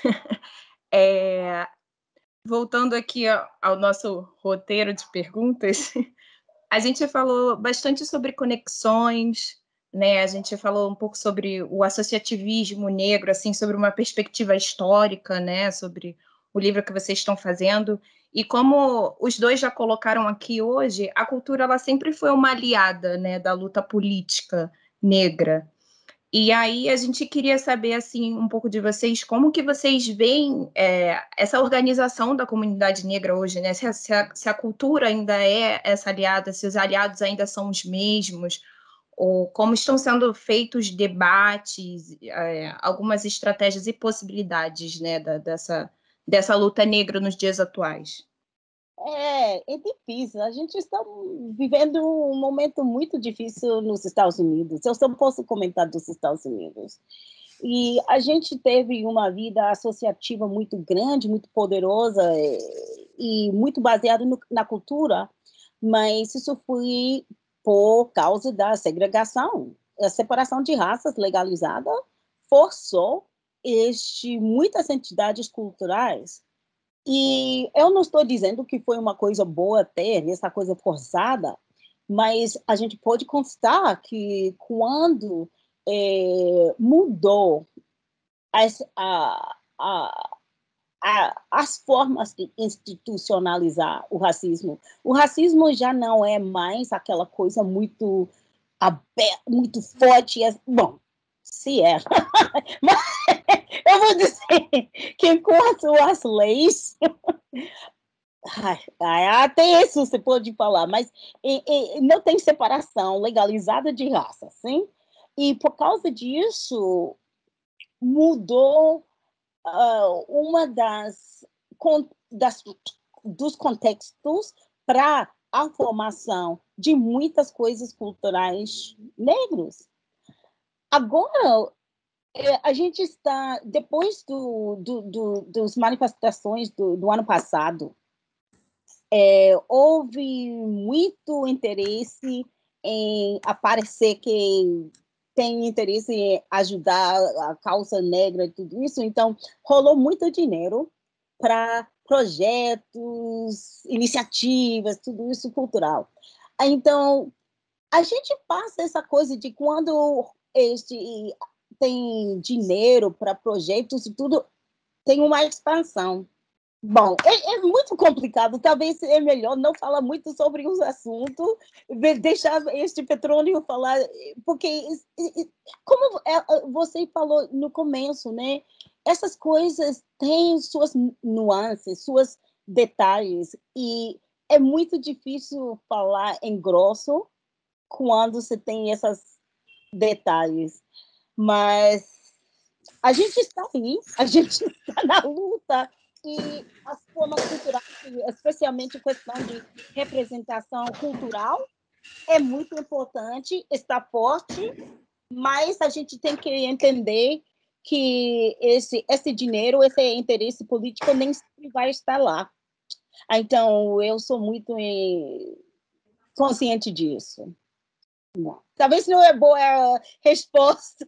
voltando aqui ao nosso roteiro de perguntas, a gente falou bastante sobre conexões, né? A gente falou um pouco sobre o associativismo negro, assim, sobre uma perspectiva histórica, né? Sobre o livro que vocês estão fazendo. E como os dois já colocaram aqui hoje, a cultura ela sempre foi uma aliada, né, da luta política negra. E aí a gente queria saber assim um pouco de vocês, como que vocês veem essa organização da comunidade negra hoje, né? Se a cultura ainda é essa aliada, se os aliados ainda são os mesmos, ou como estão sendo feitos debates, algumas estratégias e possibilidades, né, dessa luta negra nos dias atuais. É difícil. A gente está vivendo um momento muito difícil nos Estados Unidos. Eu só posso comentar dos Estados Unidos. E a gente teve uma vida associativa muito grande, muito poderosa e muito baseada na cultura, mas isso foi por causa da segregação. A separação de raças legalizada forçou muitas entidades culturais. E eu não estou dizendo que foi uma coisa boa ter essa coisa forçada, mas a gente pode constatar que quando mudou as formas de institucionalizar o racismo já não é mais aquela coisa muito aberta, muito forte. Bom, se é. Mas eu vou dizer que enquanto as leis... até isso você pode falar, mas não tem separação legalizada de raça, sim? E por causa disso, mudou uma das dos contextos para a formação de muitas coisas culturais negros. Agora, a gente está, depois das manifestações do ano passado, houve muito interesse em aparecer que tem interesse em ajudar a causa negra e tudo isso, então rolou muito dinheiro para projetos, iniciativas, tudo isso cultural. Então, a gente passa essa coisa de quando tem dinheiro para projetos e tudo, tem uma expansão. Bom, é muito complicado, talvez é melhor não falar muito sobre os assuntos, deixar este Petrônio falar, porque, como você falou no começo, né, essas coisas têm suas nuances, suas detalhes, e é muito difícil falar em grosso quando você tem esses detalhes, mas a gente está aí, a gente está na luta, e as formas culturais, especialmente a questão de representação cultural, é muito importante, está forte, mas a gente tem que entender que esse dinheiro, esse interesse político nem sempre vai estar lá. Então, eu sou muito consciente disso. Talvez não é boa a resposta,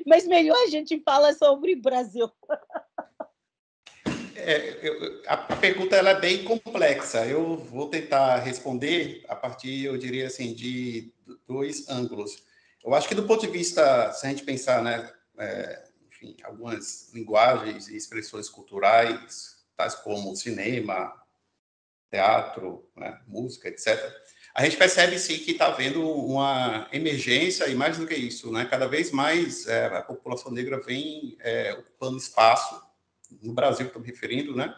mas melhor a gente fala sobre o Brasil. A pergunta ela é bem complexa. Eu vou tentar responder a partir, eu diria assim, de dois ângulos. Eu acho que do ponto de vista, se a gente pensar, né, enfim, algumas linguagens e expressões culturais, tais como cinema, teatro, né, música, etc., a gente percebe sim que está havendo uma emergência, e mais do que isso, né, cada vez mais a população negra vem ocupando espaço no Brasil, estou me referindo, né?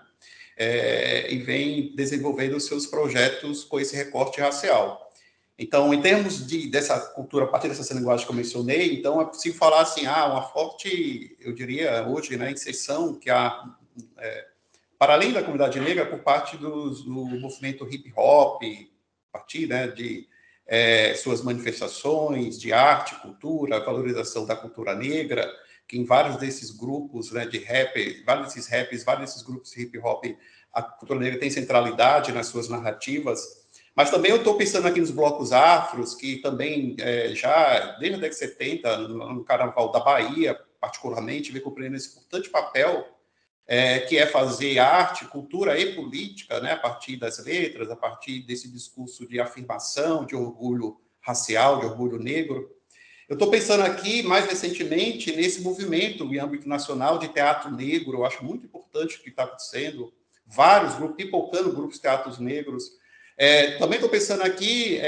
E vem desenvolvendo seus projetos com esse recorte racial. Então, em termos dessa cultura, a partir dessa linguagem que eu mencionei, então é possível falar assim, uma forte, eu diria hoje, né, inserção que há, para além da comunidade negra, por parte do movimento hip-hop, a partir, né, de suas manifestações de arte, cultura, valorização da cultura negra, que em vários desses grupos, né, de rap, vários desses grupos de hip-hop, a cultura negra tem centralidade nas suas narrativas, mas também eu estou pensando aqui nos blocos afros, que também já, desde a década de 70, no Carnaval da Bahia, particularmente, vem cumprindo esse importante papel, que é fazer arte, cultura e política, né, a partir das letras, a partir desse discurso de afirmação, de orgulho racial, de orgulho negro. Eu estou pensando aqui, mais recentemente, nesse movimento em âmbito nacional de teatro negro. Eu acho muito importante o que está acontecendo. Vários grupos, pipocando grupos de teatros negros. Também estou pensando aqui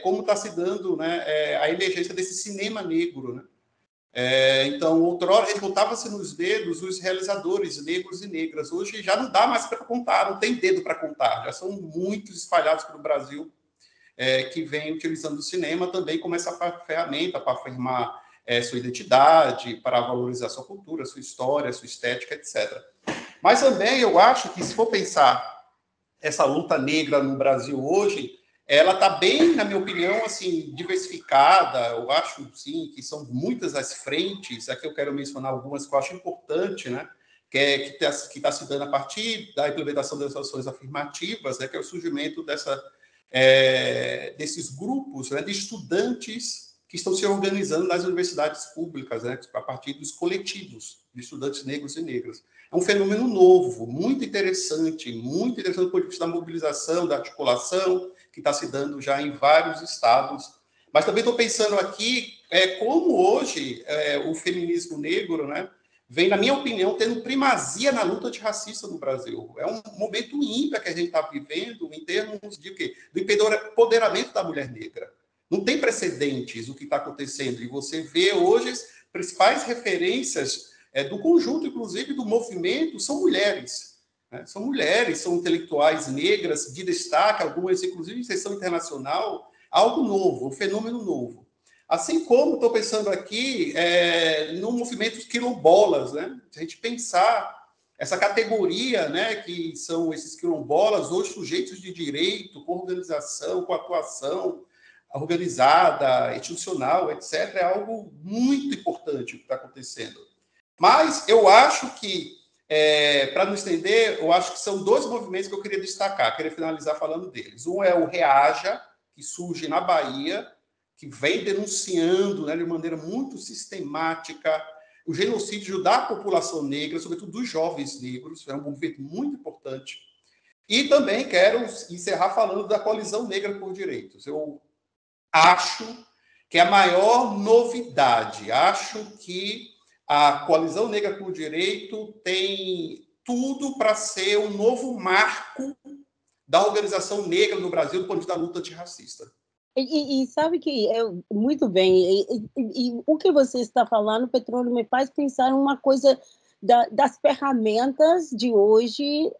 como está se dando, né, a emergência desse cinema negro. Né? Então, outrora, a gente botava-se nos dedos os realizadores negros e negras. Hoje já não dá mais para contar, não tem dedo para contar. Já são muitos espalhados pelo Brasil, que vem utilizando o cinema também como essa ferramenta para afirmar sua identidade, para valorizar sua cultura, sua história, sua estética, etc. Mas também eu acho que, se for pensar essa luta negra no Brasil hoje, ela está bem, na minha opinião, assim, diversificada. Eu acho, sim, que são muitas as frentes. Aqui eu quero mencionar algumas que eu acho importante, né? Que está se dando a partir da implementação das ações afirmativas, né? Que é o surgimento desses grupos, né, de estudantes que estão se organizando nas universidades públicas, né, a partir dos coletivos de estudantes negros e negras. É um fenômeno novo, muito interessante do ponto de vista da mobilização, da articulação, que está se dando já em vários estados. Mas também estou pensando aqui como hoje o feminismo negro, né, vem, na minha opinião, tendo primazia na luta antirracista no Brasil. É um momento ímpar que a gente está vivendo em termos de quê? Do empoderamento da mulher negra. Não tem precedentes o que está acontecendo. E você vê hoje as principais referências do conjunto, inclusive, do movimento, são mulheres. Né? São mulheres, são intelectuais negras de destaque, algumas, inclusive, em sessão internacional, algo novo, um fenômeno novo. Assim como estou pensando aqui no movimento quilombolas, né? Se a gente pensar essa categoria, né, que são esses quilombolas, hoje sujeitos de direito, com organização, com atuação organizada, institucional, etc., é algo muito importante o que está acontecendo. Mas eu acho que, para não estender, eu acho que são dois movimentos que eu queria destacar, queria finalizar falando deles. Um é o Reaja, que surge na Bahia, que vem denunciando, né, de maneira muito sistemática o genocídio da população negra, sobretudo dos jovens negros, é um movimento muito importante. E também quero encerrar falando da Coalizão Negra por Direitos. Eu acho que é a maior novidade, acho que a Coalizão Negra por Direito tem tudo para ser um novo marco da organização negra no Brasil do ponto de vista da luta antirracista. E sabe que muito bem, e o que você está falando, Petrônio, me faz pensar em uma coisa das ferramentas de hoje,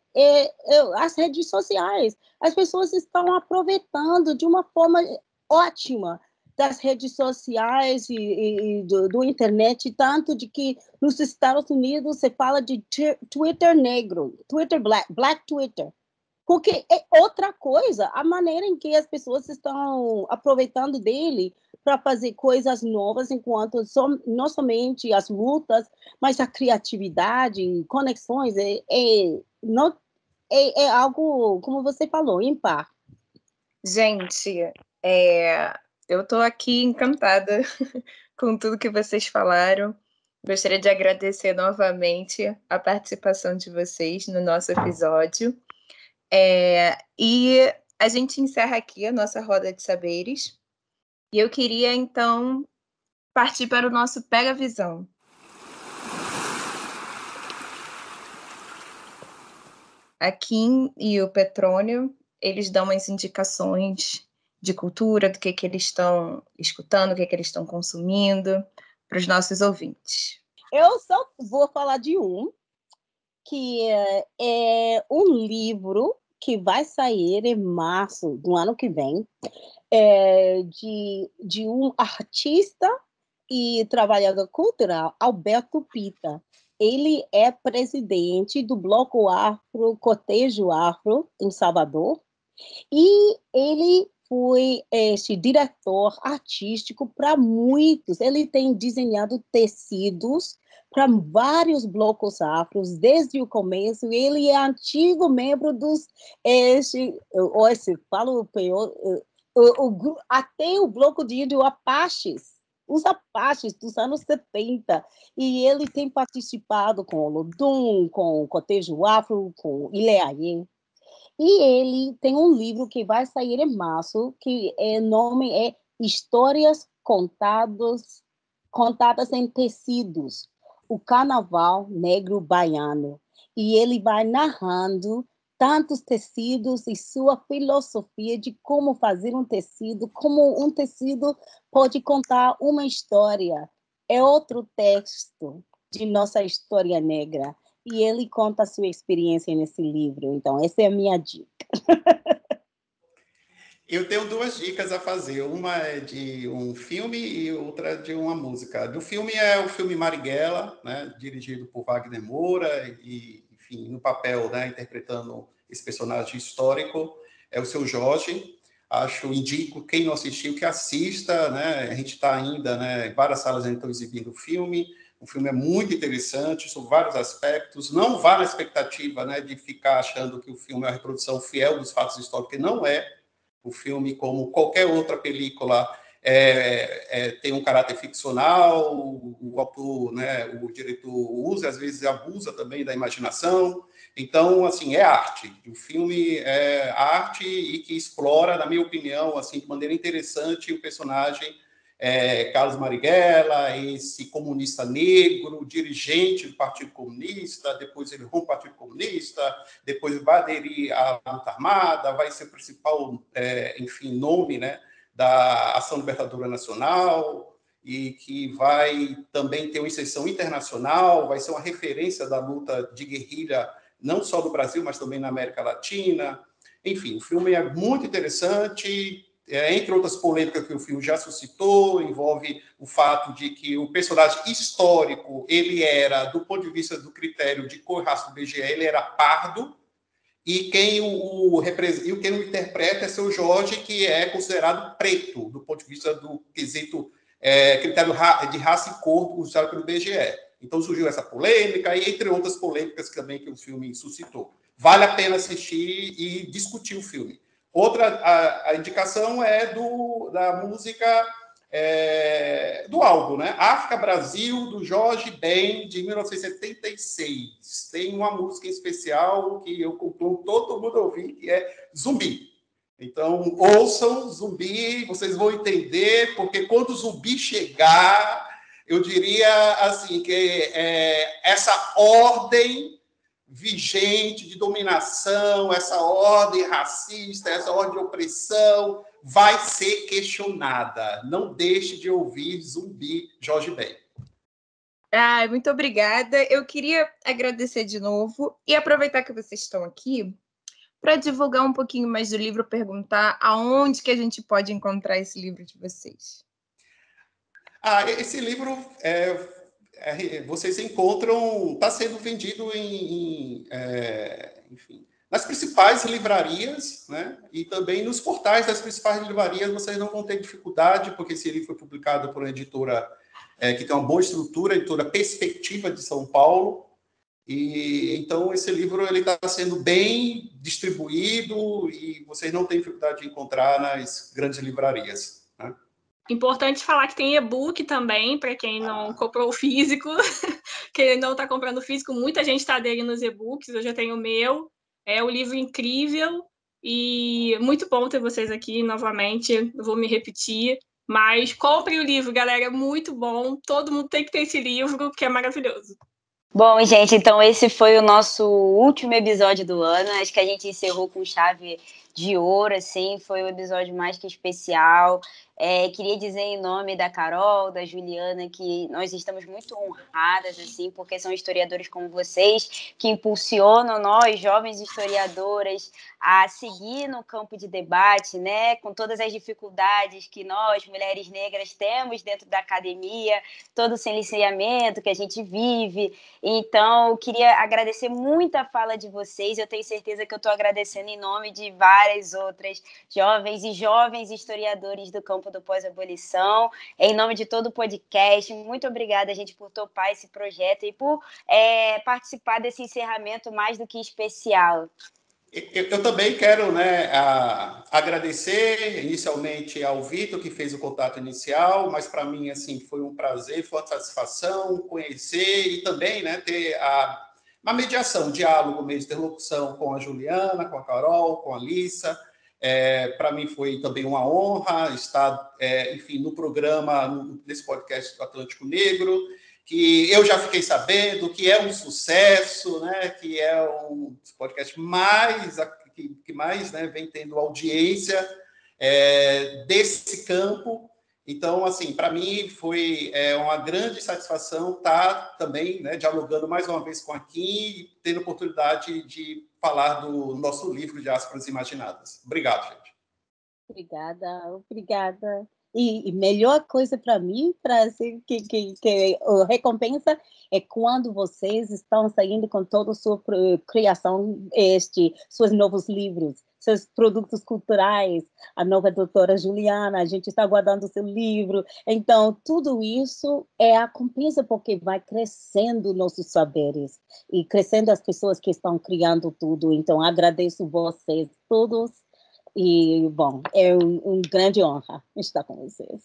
as redes sociais. As pessoas estão aproveitando de uma forma ótima das redes sociais e do internet, tanto de que nos Estados Unidos se fala de Twitter negro, Twitter Black Twitter. Porque é outra coisa, a maneira em que as pessoas estão aproveitando dele para fazer coisas novas, enquanto não somente as lutas, mas a criatividade, conexões, é algo, como você falou, ímpar. Gente, eu estou aqui encantada com tudo que vocês falaram. Gostaria de agradecer novamente a participação de vocês no nosso episódio. E a gente encerra aqui a nossa roda de saberes. E eu queria, então, partir para o nosso Pega Visão. A Kim e o Petrônio, eles dão umas indicações de cultura, do que eles estão escutando, o que eles estão consumindo, para os nossos ouvintes. Eu só vou falar de que é um livro que vai sair em março do ano que vem, de um artista e trabalhador cultural, Alberto Pita. Ele é presidente do Bloco Afro, Cotejo Afro, em Salvador, e ele foi diretor artístico para muitos. Ele tem desenhado tecidos para vários blocos afros desde o começo. Ele é antigo membro dos até o bloco de índio Apaches, os Apaches dos anos 70, e ele tem participado com o Olodum, com o Cotejo Afro, com o Ileaie. E ele tem um livro que vai sair em março, que o nome é Histórias Contadas em Tecidos, o Carnaval Negro Baiano. E ele vai narrando tantos tecidos e sua filosofia de como fazer um tecido, como um tecido pode contar uma história. É outro texto de nossa história negra. E ele conta a sua experiência nesse livro. Então, essa é a minha dica. Eu tenho duas dicas a fazer. Uma é de um filme e outra de uma música. Do filme é o filme Marighella, né, dirigido por Wagner Moura, e, enfim, no papel, né, interpretando esse personagem histórico, é o Seu Jorge. Indico, quem não assistiu, que assista, né? A gente está ainda, né, em várias salas a gente está exibindo o filme. O filme é muito interessante, sobre vários aspectos. Não vá na expectativa, né, de ficar achando que o filme é uma reprodução fiel dos fatos históricos, porque não é. O filme, como qualquer outra película, tem um caráter ficcional, o autor, né, o diretor usa, às vezes abusa também da imaginação. Então, assim, é arte. O filme é arte e que explora, na minha opinião, assim, de maneira interessante, o personagem Carlos Marighella, esse comunista negro, dirigente do Partido Comunista, depois ele rompe o Partido Comunista, depois vai aderir à luta armada, vai ser o principal, enfim, nome, né, da Ação Libertadora Nacional, e que vai também ter uma inserção internacional, vai ser uma referência da luta de guerrilha, não só no Brasil, mas também na América Latina. Enfim, o filme é muito interessante. entre outras polêmicas que o filme já suscitou, envolve o fato de que o personagem histórico, ele era, do ponto de vista do critério de cor e raça do BGE, ele era pardo, e quem o interpreta é seu Jorge, que é considerado preto, do ponto de vista do quesito critério de raça e cor usado pelo BGE. Então surgiu essa polêmica, e entre outras polêmicas também que o filme suscitou. Vale a pena assistir e discutir o filme. Outra a indicação é da música do álbum, né? África Brasil, do Jorge Ben, de 1976. Tem uma música em especial que eu concluo todo mundo ouvir, que é Zumbi. Então, ouçam Zumbi, vocês vão entender, porque quando o Zumbi chegar, eu diria assim, que essa ordem vigente de dominação, essa ordem racista, essa ordem de opressão, vai ser questionada. Não deixe de ouvir Zumbi, Jorge Ben. Muito obrigada. Eu queria agradecer de novo e aproveitar que vocês estão aqui para divulgar um pouquinho mais do livro, perguntar aonde que a gente pode encontrar esse livro de vocês. Esse livro vocês encontram, está sendo vendido enfim, nas principais livrarias, né? E também nos portais das principais livrarias. Vocês não vão ter dificuldade, porque esse livro foi publicado por uma editora que tem uma boa estrutura, a editora Perspectiva de São Paulo. E então esse livro está sendo bem distribuído e vocês não têm dificuldade de encontrar nas grandes livrarias, né? Importante falar que tem e-book também, para quem não comprou o físico, quem não está comprando o físico, muita gente está aderindo nos e-books, eu já tenho o meu, é um livro incrível e muito bom ter vocês aqui novamente, eu vou me repetir, mas comprem o livro, galera, é muito bom, todo mundo tem que ter esse livro, que é maravilhoso. Bom, gente, então esse foi o nosso último episódio do ano, acho que a gente encerrou com chave de ouro, assim, foi um episódio mais que especial. Queria dizer em nome da Carol, da Juliana, que nós estamos muito honradas, assim, porque são historiadores como vocês, que impulsionam nós, jovens historiadoras, a seguir no campo de debate, né, com todas as dificuldades que nós, mulheres negras, temos dentro da academia, todo o silenciamento que a gente vive. Então, eu queria agradecer muito a fala de vocês, eu tenho certeza que eu estou agradecendo em nome de várias outras jovens historiadores do campo do pós-abolição, em nome de todo o podcast. Muito obrigada, gente, por topar esse projeto e por participar desse encerramento mais do que especial. Eu também quero, né, agradecer inicialmente ao Vitor, que fez o contato inicial, mas para mim assim, foi um prazer, foi uma satisfação conhecer e também, né, ter uma mediação, um diálogo, mesmo, interlocução com a Juliana, com a Carol, com a Alissa. Para mim foi também uma honra estar, enfim, no programa, nesse podcast do Atlântico Negro, que eu já fiquei sabendo que é um sucesso, né? Que é um podcast que mais, né, vem tendo audiência desse campo. Então, assim, para mim foi uma grande satisfação estar também, né, dialogando mais uma vez com a Kim e tendo a oportunidade de falar do nosso livro de Diásporas Imaginadas. Obrigado, gente. Obrigada. E melhor coisa para mim, para assim, que a recompensa é quando vocês estão saindo com toda a sua criação, seus novos livros, seus produtos culturais, a nova doutora Juliana, a gente está aguardando o seu livro. Então, tudo isso é a recompensa, porque vai crescendo nossos saberes e crescendo as pessoas que estão criando tudo. Então, agradeço vocês todos. E, bom, é uma grande honra estar com vocês.